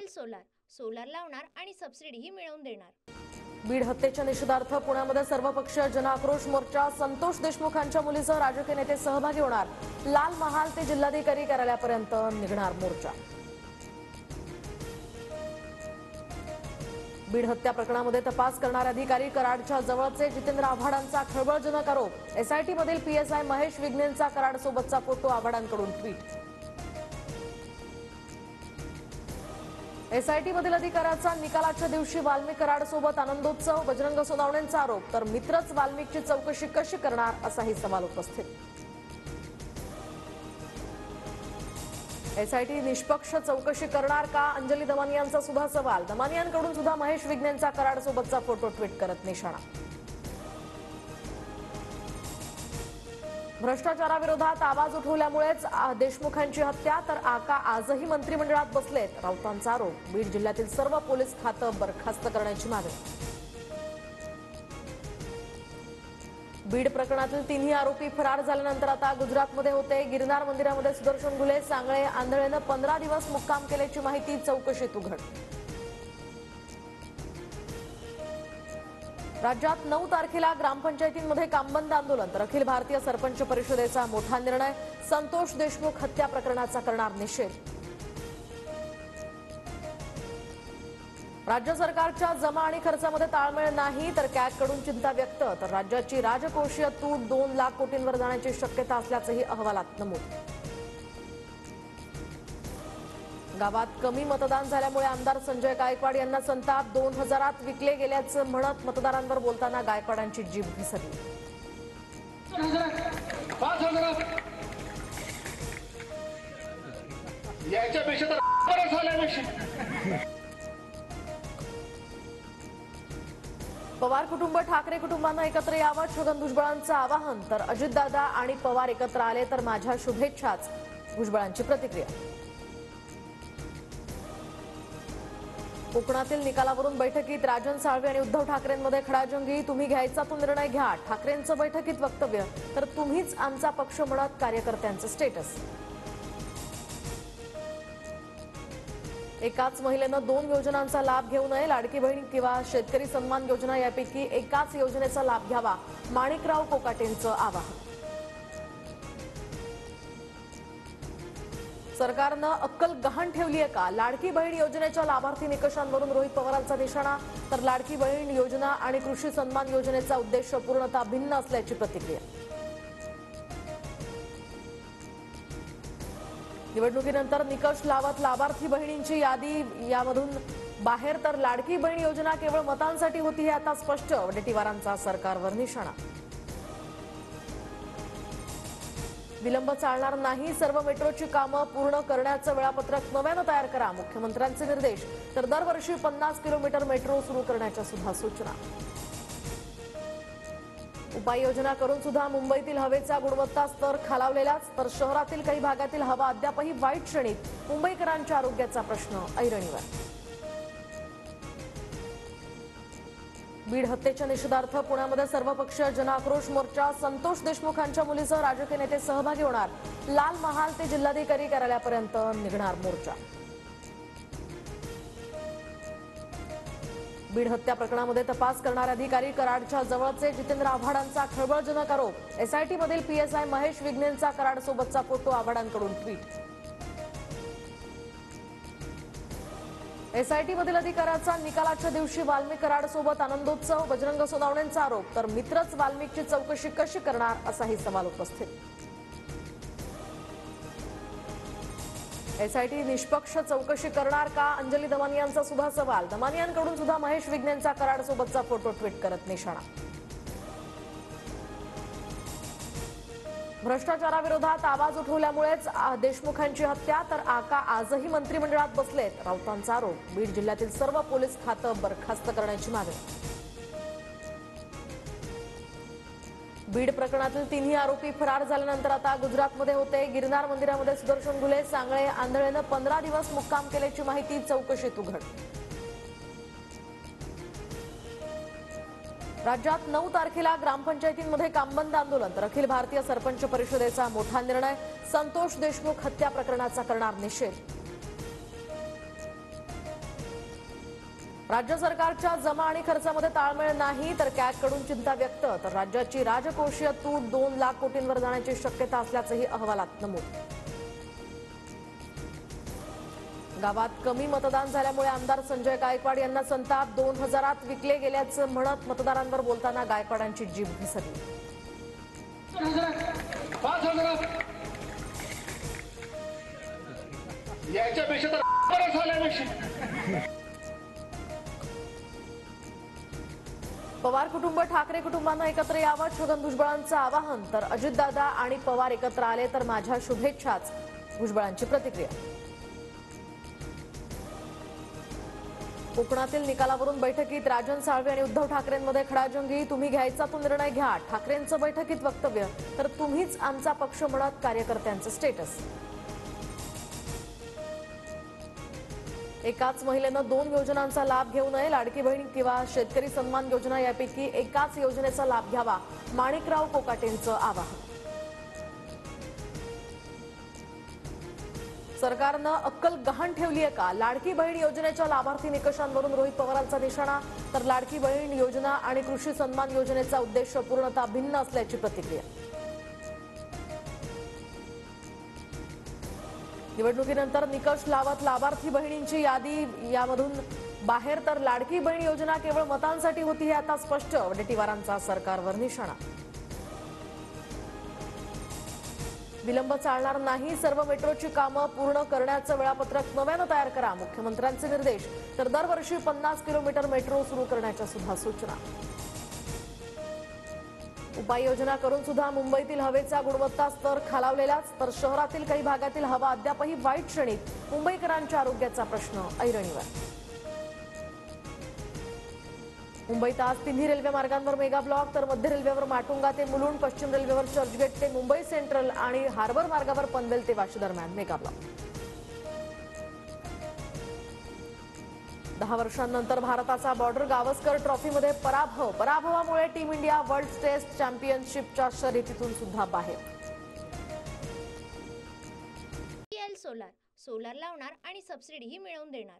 Solar लावणार आणि सबसिडीही मिळवून देणार। बीड हत्येच्या निषेधार्थ पुण्यामध्ये सर्वपक्षीय जनआक्रोश मोर्चा। संतोष देशमुखांच्या मुलीसह राजकीय नेते सहभागी होणार। लाल महाल ते जिल्हाधिकारी कार्यालयापर्यंत निघणार मोर्चा। बीड हत्या प्रकरणामध्ये तपास करणारे अधिकारी कराडच्या जवळचे जितेंद्र आव्हाडांचा खळबळजनक आरोप। एसआयटी मधील पीएसआय महेश विघ्नेंचा कराडसोबतचा फोटो आव्हाडांकडून ट्विट। एसआयटी मधील अधिकाऱ्याचा निकालाच्या दिवशी वाल्मिक कराडसोबत आनंदोत्सव। बजरंग सोनावणेंचा आरोप, तर मित्रच वाल्मिकची चौकशी कशी करणार असाही सवाल उपस्थित। एसआयटी निष्पक्ष चौकशी करणार का, अंजली दमानियांचा सुद्धा सवाल। दमानियांकडून सुद्धा महेश विघ्नेंचा कराडसोबतचा फोटो ट्विट करत निशाणा। भ्रष्टाचाराविरोधात आवाज उठवल्यामुळेच देशमुखांची हत्या, तर आका आजही मंत्रिमंडळात बसलेत, राऊतांचा आरोप। बीड जिल्ह्यातील सर्व पोलीस खातं बरखास्त करण्याची मागणी। बीड प्रकरणातील तिन्ही आरोपी फरार झाल्यानंतर आता गुजरातमध्ये होते। गिरनार मंदिरामध्ये सुदर्शन घुले, सांगळे, आंधळेनं 15 दिवस मुक्काम केल्याची माहिती चौकशीत उघड। राज्यात 9 तारखेला ग्रामपंचायतींमध्ये कामबंद आंदोलन, तर अखिल भारतीय सरपंच परिषदेचा मोठा निर्णय। संतोष देशमुख हत्या प्रकरणाचा करणार निषेध। राज्य सरकारच्या जमा आणि खर्चामध्ये ताळमेळ नाही, तर कॅगकडून चिंता व्यक्त। तर राज्याची राजकोषीय तूट 2 लाख कोटींवर जाण्याची शक्यता असल्याचंही अहवालात नमूद। गावात कमी मतदान झाल्यामुळे आमदार संजय गायकवाड यांना संताप। 2000त विकले गेल्याचं म्हणत मतदारांवर बोलताना गायकवाडांची जीभ घसरली। पवार कुटुंब ठाकरे कुटुंबांना एकत्र यावं, छगन भुजबळांचं आवाहन। तर अजितदादा आणि पवार एकत्र आले तर माझ्या शुभेच्छाच, भुजबळांची प्रतिक्रिया। कोकणातील निकालावरून बैठकीत राजन साळवे आणि उद्धव ठाकरेंमध्ये खडाजंगी। तुम्ही घ्यायचा तो निर्णय घ्या, ठाकरेंचं बैठकीत वक्तव्य। तर तुम्हीच आमचा पक्ष म्हणत कार्यकर्त्यांचं स्टेटस। एकाच महिलेनं 2 योजनांचा लाभ घेऊ नये, लाडकी बहीण किंवा शेतकरी सन्मान योजना यापैकी एकाच योजनेचा लाभ घ्यावा, माणिकराव कोकाटेंचं आवाहन। सरकारनं अक्कल गहाण ठेवली आहे का, लाडकी बहीण योजनेच्या लाभार्थी निकषांवरून रोहित पवारांचा निशाणा। तर लाडकी बहीण योजना आणि कृषी सन्मान योजनेचा उद्देश पूर्णतः भिन्न असल्याची प्रतिक्रिया। निवडणुकीनंतर निकष लावत लाभार्थी बहिणींची यादी यामधून बाहेर, तर लाडकी बहीण योजना केवळ मतांसाठी होती हे आता स्पष्ट। वडेट्टीवारांचा सरकारवर निशाणा। विलंब चालणार नाही, सर्व मेट्रोची कामं पूर्ण करण्याचं वेळापत्रक नव्यानं तयार करा, मुख्यमंत्र्यांचे निर्देश। तर दरवर्षी 50 किलोमीटर मेट्रो सुरू करण्याच्या सुद्धा सूचना। उपाययोजना करून सुद्धा मुंबईतील हवेचा गुणवत्ता स्तर खालावलेलाच, तर शहरातील काही भागातील हवा अद्यापही वाईट श्रेणीत, मुंबईकरांच्या आरोग्याचा प्रश्न ऐरणीवर। बीड हत्येच्या निषेधार्थ पुण्यामध्ये सर्वपक्षीय जनआक्रोश मोर्चा। संतोष देशमुखांच्या मुलीसह राजकीय नेते सहभागी होणार। लाल महाल ते जिल्हाधिकारी कार्यालयापर्यंत निघणार मोर्चा। बीड हत्या प्रकरणामध्ये तपास करणारे अधिकारी कराडच्या जवळचे जितेंद्र आव्हाडांचा खळबळजनक आरोप। एसआयटी मधील पीएसआय महेश विघ्नेंचा कराडसोबतचा फोटो आव्हाडांकडून ट्विट। एसआयटी मधील अधिकाऱ्याचा निकालाच्या दिवशी वाल्मिक कराडसोबत आनंदोत्सव। बजरंग सोनावणेंचा आरोप, तर मित्रच वाल्मिकची चौकशी कशी करणार असाही सवाल उपस्थित। एसआयटी निष्पक्ष चौकशी करणार का, अंजली दमानियांचा सुद्धा सवाल। दमानियांकडून सुद्धा महेश विघ्नेंचा कराडसोबतचा फोटो ट्विट करत निशाणा। भ्रष्टाचाराविरोधात आवाज उठवल्यामुळेच देशमुखांची हत्या, तर आका आजही मंत्रिमंडळात बसलेत, राऊतांचा आरोप। बीड जिल्ह्यातील सर्व पोलीस खातं बरखास्त करण्याची मागणी। बीड प्रकरणातील तिन्ही आरोपी फरार झाल्यानंतर आता गुजरातमध्ये होते। गिरनार मंदिरामध्ये सुदर्शन घुले, सांगळे, आंधळेनं 15 दिवस मुक्काम केल्याची माहिती चौकशीत उघड। राज्यात 9 तारखेला ग्रामपंचायतींमध्ये कामबंद आंदोलन, तर अखिल भारतीय सरपंच परिषदेचा मोठा निर्णय। संतोष देशमुख हत्या प्रकरणाचा करणार निषेध। राज्य सरकारच्या जमा आणि खर्चामध्ये ताळमेळ नाही तर कॅगकडून चिंता व्यक्त, तर राज्याची राजकोषीय तूट 2 लाख कोटींवर जाण्याची शक्यता असल्याचंही अहवालात नमूद. गावात कमी मतदान झाल्यामुळे आमदार संजय गायकवाड यांना संताप, 2000त विकले गेल्याचं म्हणत मतदारांवर बोलताना गायकवाडांची जीभ घसरली. याच्यापेक्षा तर बरं झाल्यापेक्षा पवार कुटुंब ठाकरे कुटुंबांना एकत्र यावं, छगन भुजबळांचं आवाहन, तर अजितदादा आणि पवार एकत्र आले तर माझ्या शुभेच्छाच, भुजबळांची प्रतिक्रिया. कोकणातील निकालावरून बैठकीत राजन साळवे आणि उद्धव ठाकरेंमध्ये खडाजंगी, तुम्ही घ्यायचा तो निर्णय घ्या, ठाकरेंचं बैठकीत वक्तव्य, तर तुम्हीच आमचा पक्ष म्हणत कार्यकर्त्यांचं स्टेटस. एकाच महिलेनं 2 योजनांचा लाभ घेऊ नये, लाडकी बहीण किंवा शेतकरी सन्मान योजना यापैकी एकाच योजनेचा लाभ घ्यावा, माणिकराव कोकाटेंचं आवाहन. सरकारनं अक्कल गहाण ठेवली आहे का, लाडकी बहीण योजनेच्या लाभार्थी निकषांवरून रोहित पवारांचा निशाणा, तर लाडकी बहीण योजना आणि कृषी सन्मान योजनेचा उद्देश पूर्णतः भिन्न असल्याची प्रतिक्रिया. निवडणुकीनंतर निकष लावत लाभार्थी बहिणींची यादी यामधून बाहेर, तर लाडकी बहीण योजना केवळ मतांसाठी होती हे आता स्पष्ट, वडेट्टीवारांचा सरकारवर निशाणा. विलंब चालणार नाही, सर्व मेट्रोची कामं पूर्ण करण्याचं वेळापत्रक नव्यानं तयार करा, मुख्यमंत्र्यांचे निर्देश, तर दरवर्षी 50 किलोमीटर मेट्रो सुरू करण्याच्या सुद्धा सूचना. उपाययोजना करून सुद्धा मुंबईतील हवेचा गुणवत्ता स्तर खालावलेलाच, तर शहरातील काही भागातील हवा अद्यापही वाईट श्रेणीत, मुंबईकरांच्या आरोग्याचा प्रश्न ऐरणीवर. मुंबईत आज तिन्ही रेल्वे मार्गांवर मेगा ब्लॉक, तर मध्य रेल्वेवर माटुंगा ते मुलुंड, पश्चिम रेल्वेवर चर्चगेट ते मुंबई सेंट्रल आणि हार्बर मार्गावर पनवेल ते वाशी दरम्यान मेगा ब्लॉक. 10 वर्षांनंतर भारताचा बॉर्डर गावस्कर ट्रॉफीमध्ये पराभवामुळे टीम इंडिया वर्ल्ड टेस्ट चॅम्पियनशिपच्या शर्यतीतून सुद्धा बाहेर. PL सोलार लावणार आणि सबसिडीही मिळवून देणार.